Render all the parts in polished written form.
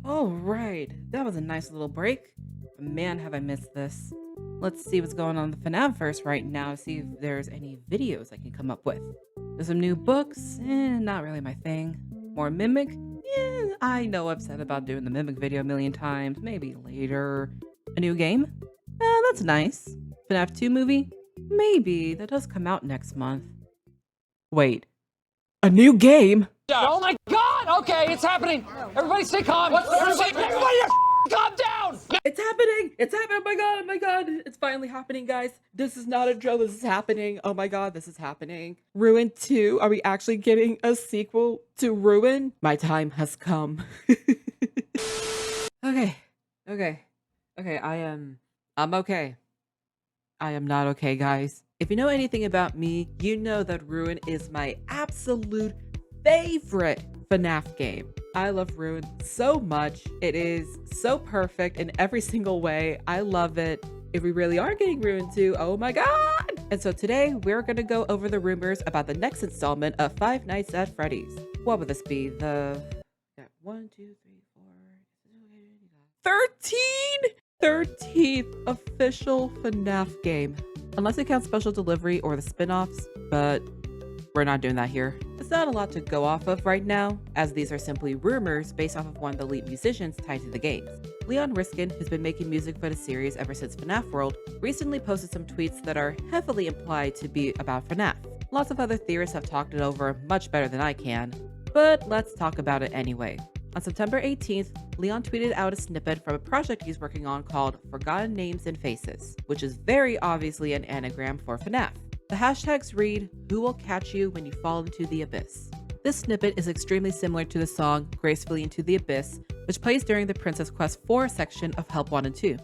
All right, that was a nice little break. Man, have I missed this. Let's see what's going on in the FNAF right now, see if there's any videos I can come up with. There's some new books, not really my thing. More Mimic? I know I've said about doing the Mimic video a million times, maybe later. A new game? That's nice. FNAF 2 movie? Maybe, that does come out next month. Wait, a new game? Oh my god! Okay, it's happening! Everybody stay calm! Everybody calm down! It's happening! It's happening! Oh my god! Oh my god! It's finally happening, guys! This is not a joke. This is happening. Oh my god, this is happening. Ruin 2? Are we actually getting a sequel to Ruin? My time has come. Okay. Okay, I'm okay. I am not okay, guys. If you know anything about me, you know that Ruin is my absolute favorite FNAF game. I love Ruin so much. It is so perfect in every single way. I love it. If we really are getting Ruin 2, oh my god! And so today, we're gonna go over the rumors about the next installment of Five Nights at Freddy's. What would this be? The... 1, 2, 3, 4... 13! 13th official FNAF game. Unless you count special delivery or the spin-offs, but we're not doing that here. It's not a lot to go off of right now, as these are simply rumors based off of one of the lead musicians tied to the games. Leon Riskin, who's been making music for the series ever since FNAF World, recently posted some tweets that are heavily implied to be about FNAF. Lots of other theorists have talked it over much better than I can, but let's talk about it anyway. On September 18th, Leon tweeted out a snippet from a project he's working on called Forgotten Names and Faces, which is very obviously an anagram for FNAF. The hashtags read, "Who will catch you when you fall into the abyss?" This snippet is extremely similar to the song Gracefully into the Abyss, which plays during the Princess Quest 4 section of Help Wanted 2.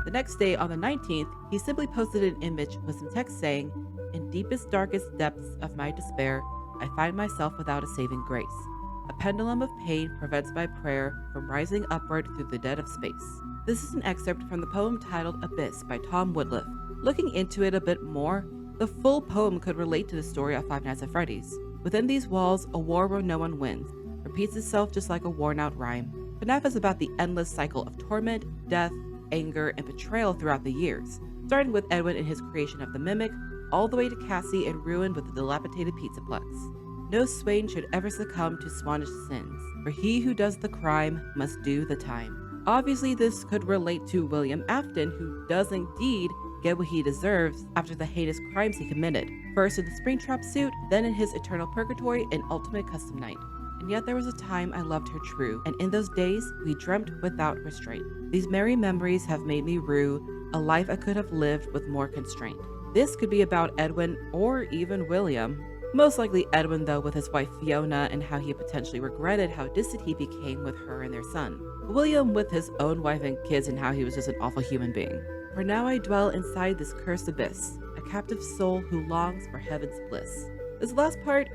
The next day, on the 19th, he simply posted an image with some text saying, "In deepest, darkest depths of my despair, I find myself without a saving grace. A pendulum of pain prevents my prayer from rising upward through the dead of space." This is an excerpt from the poem titled Abyss by Tom Woodliff. Looking into it a bit more, the full poem could relate to the story of Five Nights at Freddy's. Within these walls, a war where no one wins repeats itself just like a worn-out rhyme. FNAF is about the endless cycle of torment, death, anger, and betrayal throughout the years, starting with Edwin and his creation of the Mimic, all the way to Cassie and Ruin with the dilapidated Pizzaplex. No swain should ever succumb to Swanish sins, for he who does the crime must do the time. Obviously, this could relate to William Afton, who does indeed get what he deserves after the heinous crimes he committed, first in the Springtrap suit, then in his eternal purgatory and ultimate custom night. And yet there was a time I loved her true, and in those days we dreamt without restraint. These merry memories have made me rue a life I could have lived with more constraint. This could be about Edwin or even William. Most likely Edwin, though, with his wife Fiona and how he potentially regretted how distant he became with her and their son. William with his own wife and kids and how he was just an awful human being. For now I dwell inside this cursed abyss, a captive soul who longs for heaven's bliss. This last part,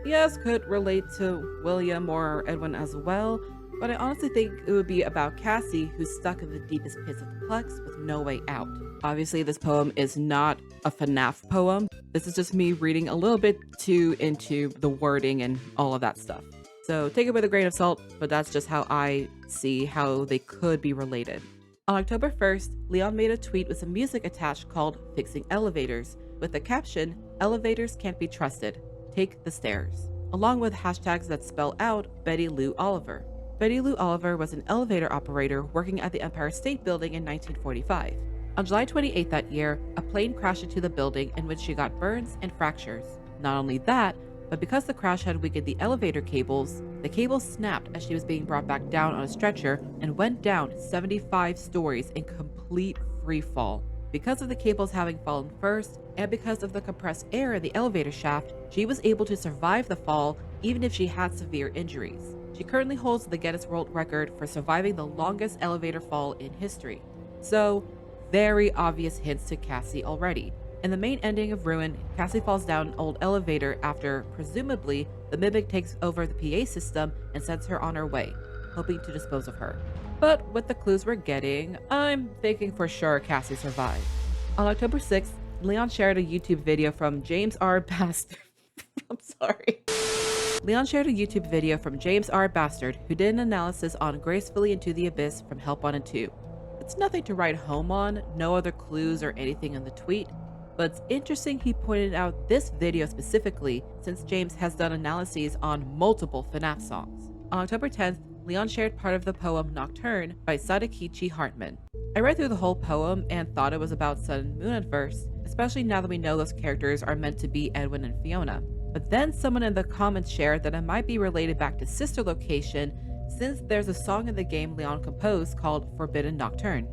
yes, could relate to William or Edwin as well, but I honestly think it would be about Cassie, who's stuck in the deepest pits of the Plex with no way out. Obviously, this poem is not a FNAF poem. This is just me reading a little bit too into the wording and all of that stuff. So take it with a grain of salt, but that's just how I see how they could be related. On October 1st, Leon made a tweet with some music attached called Fixing Elevators, with the caption, "Elevators can't be trusted. Take the stairs," along with hashtags that spell out Betty Lou Oliver. Betty Lou Oliver was an elevator operator working at the Empire State Building in 1945. On July 28th that year, a plane crashed into the building in which she got burns and fractures. Not only that, but because the crash had weakened the elevator cables, the cables snapped as she was being brought back down on a stretcher and went down 75 stories in complete free fall. Because of the cables having fallen first, and because of the compressed air in the elevator shaft, she was able to survive the fall even if she had severe injuries. She currently holds the Guinness World Record for surviving the longest elevator fall in history. So, very obvious hints to Cassie already. In the main ending of Ruin, Cassie falls down an old elevator after, presumably, the Mimic takes over the PA system and sends her on her way, hoping to dispose of her. But with the clues we're getting, I'm thinking for sure Cassie survived. On October 6th, Leon shared a YouTube video from James R. Bastard. I'm sorry. Leon shared a YouTube video from James R. Bastard, who did an analysis on Gracefully Into the Abyss from Help Wanted 2. It's nothing to write home on, no other clues or anything in the tweet, but it's interesting he pointed out this video specifically since James has done analyses on multiple FNAF songs. On October 10th, Leon shared part of the poem Nocturne by Sadakichi Hartman. I read through the whole poem and thought it was about Sun and Moon at first, especially now that we know those characters are meant to be Edwin and Fiona. But then someone in the comments shared that it might be related back to Sister Location since there's a song in the game Leon composed called Forbidden Nocturne.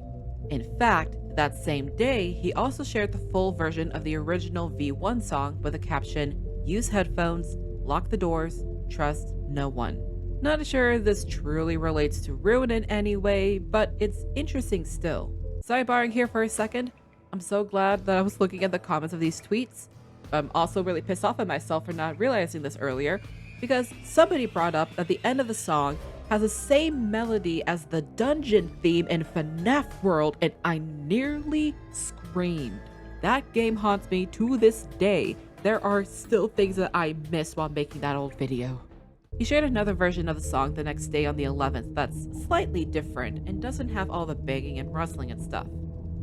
In fact, that same day, he also shared the full version of the original V1 song with a caption, "Use headphones, lock the doors, trust no one." Not sure this truly relates to Ruin in any way, but it's interesting still. Sidebarring here for a second, I'm so glad that I was looking at the comments of these tweets. I'm also really pissed off at myself for not realizing this earlier, because somebody brought up that the end of the song has the same melody as the dungeon theme in FNAF World, and I nearly screamed. That game haunts me to this day. There are still things that I missed while making that old video. He shared another version of the song the next day on the 11th that's slightly different and doesn't have all the banging and rustling and stuff.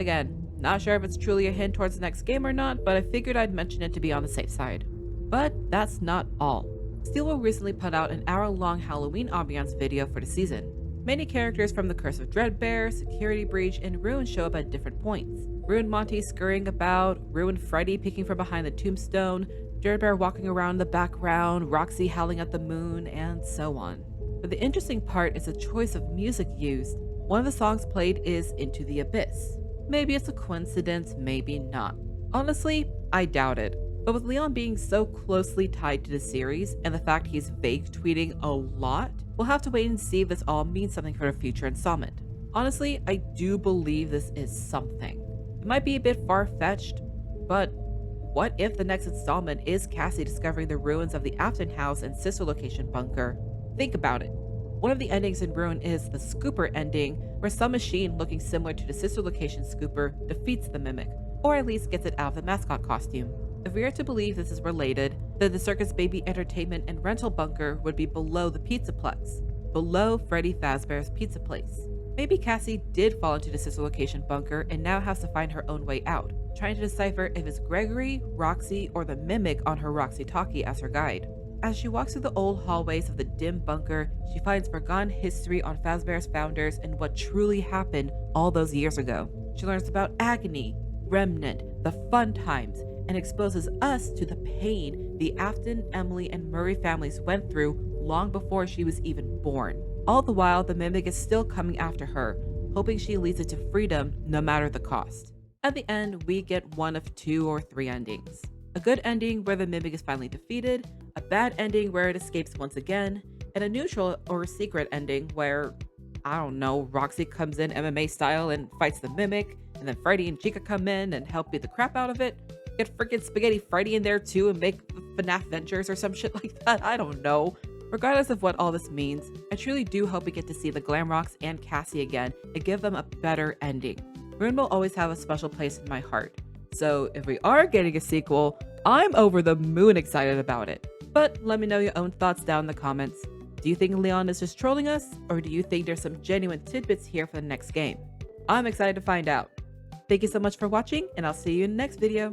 Again, not sure if it's truly a hint towards the next game or not, but I figured I'd mention it to be on the safe side. But that's not all. Steelwo recently put out an hour-long Halloween ambiance video for the season. Many characters from the Curse of Dreadbear, Security Breach, and Ruin show up at different points. Ruin Monty scurrying about, Ruin Freddy peeking from behind the tombstone, Dreadbear walking around in the background, Roxy howling at the moon, and so on. But the interesting part is the choice of music used. One of the songs played is Into the Abyss. Maybe it's a coincidence, maybe not. Honestly, I doubt it. But with Leon being so closely tied to the series and the fact he's vague tweeting a lot, we'll have to wait and see if this all means something for a future installment. Honestly, I do believe this is something. It might be a bit far-fetched, but what if the next installment is Cassie discovering the ruins of the Afton House and Sister Location bunker? Think about it. One of the endings in Ruin is the Scooper ending, where some machine looking similar to the Sister Location Scooper defeats the Mimic, or at least gets it out of the mascot costume. If we are to believe this is related, then the Circus Baby Entertainment and Rental Bunker would be below the Pizzaplex, below Freddy Fazbear's Pizza Place. Maybe Cassie did fall into the Sister Location bunker and now has to find her own way out, trying to decipher if it's Gregory, Roxy, or the Mimic on her Roxy Talkie as her guide. As she walks through the old hallways of the dim bunker, she finds forgotten history on Fazbear's founders and what truly happened all those years ago. She learns about Agony, Remnant, the fun times, and exposes us to the pain the Afton, Emily, and Murray families went through long before she was even born. All the while, the Mimic is still coming after her, hoping she leads it to freedom no matter the cost. At the end, we get one of 2 or 3 endings. A good ending where the Mimic is finally defeated, a bad ending where it escapes once again, and a neutral or secret ending where, I don't know, Roxy comes in MMA style and fights the Mimic, and then Freddy and Chica come in and help beat the crap out of it. Get freaking Spaghetti Freddy in there too and make FNAF Ventures or some shit like that. I don't know. Regardless of what all this means, I truly do hope we get to see the Glamrocks and Cassie again and give them a better ending. Ruin will always have a special place in my heart. So if we are getting a sequel, I'm over the moon excited about it. But let me know your own thoughts down in the comments. Do you think Leon is just trolling us, or do you think there's some genuine tidbits here for the next game? I'm excited to find out. Thank you so much for watching, and I'll see you in the next video.